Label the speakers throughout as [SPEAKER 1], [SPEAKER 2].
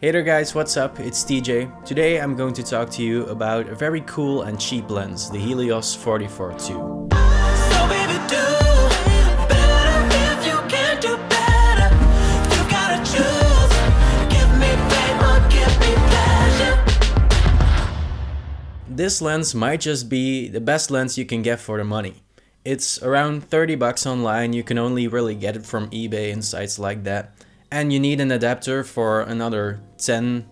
[SPEAKER 1] Hey there guys, what's up? It's TJ. Today I'm going to talk to you about a very cool and cheap lens, the Helios 44-2.
[SPEAKER 2] So baby, do better if you can't do better. You gotta choose. Give me pain or give me pleasure.
[SPEAKER 1] This lens might just be the best lens you can get for the money. It's around 30 bucks online. You can only really get it from eBay and sites like that. And you need an adapter for another $10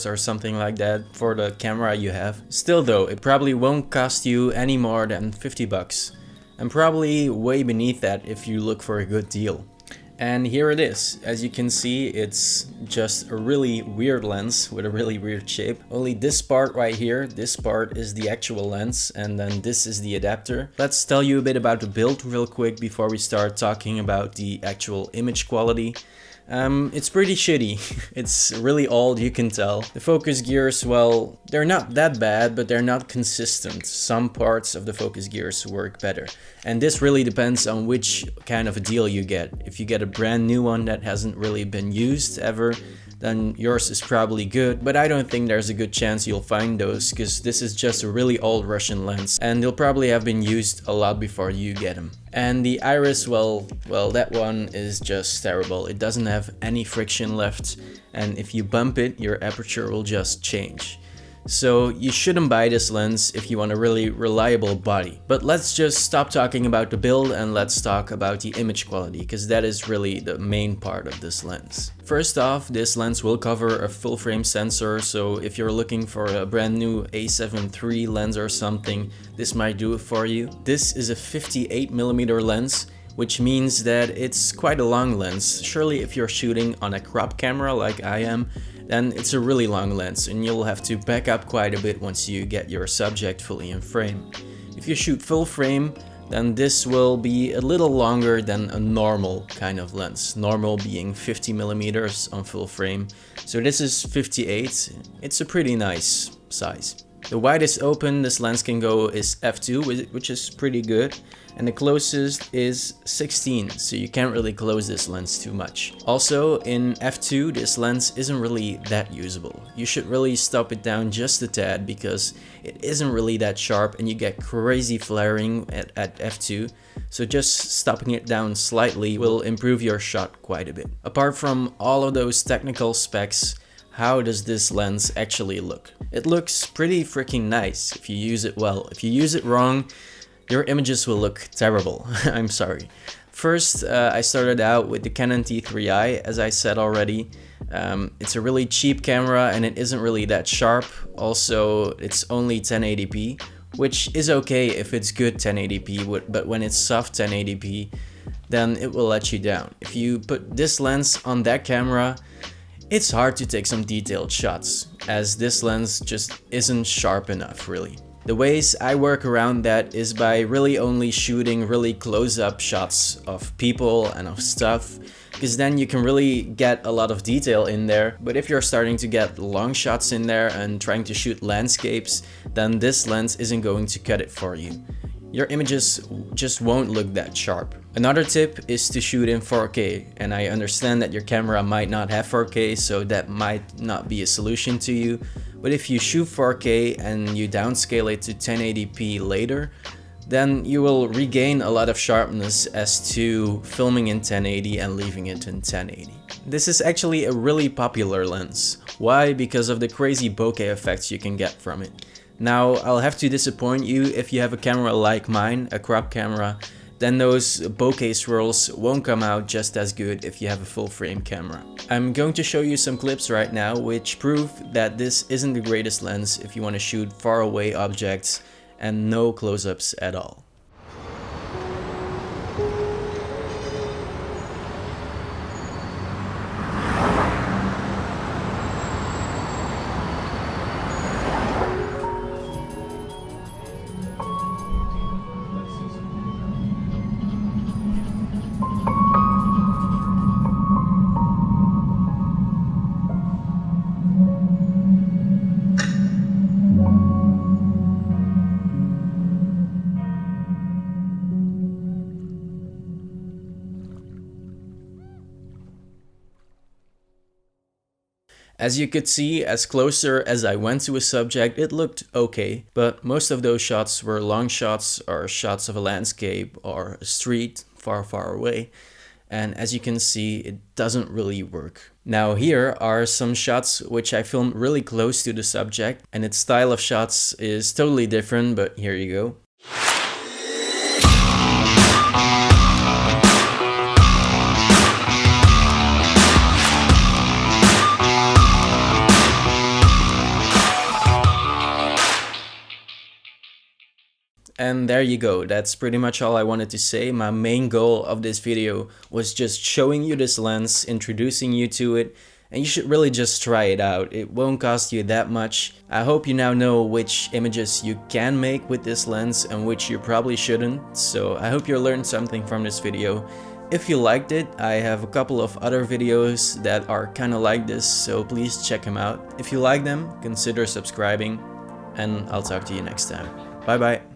[SPEAKER 1] or something like that for the camera you have. Still though, it probably won't cost you any more than 50 bucks. And probably way beneath that if you look for a good deal. And here it is. As you can see, it's just a really weird lens with a really weird shape. Only this part right here, this part is the actual lens, and then this is the adapter. Let's tell you a bit about the build real quick before we start talking about the actual image quality. It's pretty shitty. It's really old, you can tell. The focus gears, well, they're not that bad, but they're not consistent. Some parts of the focus gears work better. And this really depends on which kind of a deal you get. If you get a brand new one that hasn't really been used ever, then yours is probably good, but I don't think there's a good chance you'll find those because this is just a really old Russian lens and they'll probably have been used a lot before you get them. And the iris, well, that one is just terrible. It doesn't have any friction left, and if you bump it, your aperture will just change. So you shouldn't buy this lens if you want a really reliable body. But let's just stop talking about the build and let's talk about the image quality, because that is really the main part of this lens. First off, this lens will cover a full frame sensor, so if you're looking for a brand new a7 III lens or something, this might do it for you. This is a 58mm lens, which means that it's quite a long lens. Surely if you're shooting on a crop camera like I am, then it's a really long lens and you'll have to back up quite a bit once you get your subject fully in frame. If you shoot full frame, then this will be a little longer than a normal kind of lens. Normal being 50mm on full frame. So this is 58. It's a pretty nice size. The widest open this lens can go is f2, which is pretty good. And the closest is 16, so you can't really close this lens too much. Also, in f2, this lens isn't really that usable. You should really stop it down just a tad because it isn't really that sharp and you get crazy flaring at f2. So just stopping it down slightly will improve your shot quite a bit. Apart from all of those technical specs, how does this lens actually look? It looks pretty freaking nice if you use it well. If you use it wrong, your images will look terrible. I'm sorry. First, I started out with the Canon T3i, as I said already. It's a really cheap camera and it isn't really that sharp. Also, it's only 1080p, which is okay if it's good 1080p, but when it's soft 1080p, then it will let you down. If you put this lens on that camera, it's hard to take some detailed shots, as this lens just isn't sharp enough, really. The ways I work around that is by really only shooting really close-up shots of people and of stuff, because then you can really get a lot of detail in there. But if you're starting to get long shots in there and trying to shoot landscapes, then this lens isn't going to cut it for you. Your images just won't look that sharp. Another tip is to shoot in 4K, and I understand that your camera might not have 4K, so that might not be a solution to you. But if you shoot 4K and you downscale it to 1080p later, then you will regain a lot of sharpness as to filming in 1080 and leaving it in 1080. This is actually a really popular lens. Why? Because of the crazy bokeh effects you can get from it. Now, I'll have to disappoint you if you have a camera like mine, a crop camera, then those bokeh swirls won't come out just as good if you have a full frame camera. I'm going to show you some clips right now which prove that this isn't the greatest lens if you want to shoot far away objects and no close-ups at all. As you could see, as closer as I went to a subject, it looked okay, but most of those shots were long shots or shots of a landscape or a street far, far away. And as you can see, it doesn't really work. Now here are some shots which I filmed really close to the subject, and its style of shots is totally different, but here you go. And there you go, that's pretty much all I wanted to say. My main goal of this video was just showing you this lens, introducing you to it, and you should really just try it out. It won't cost you that much. I hope you now know which images you can make with this lens and which you probably shouldn't. So I hope you learned something from this video. If you liked it, I have a couple of other videos that are kind of like this, so please check them out. If you like them, consider subscribing, and I'll talk to you next time. Bye bye.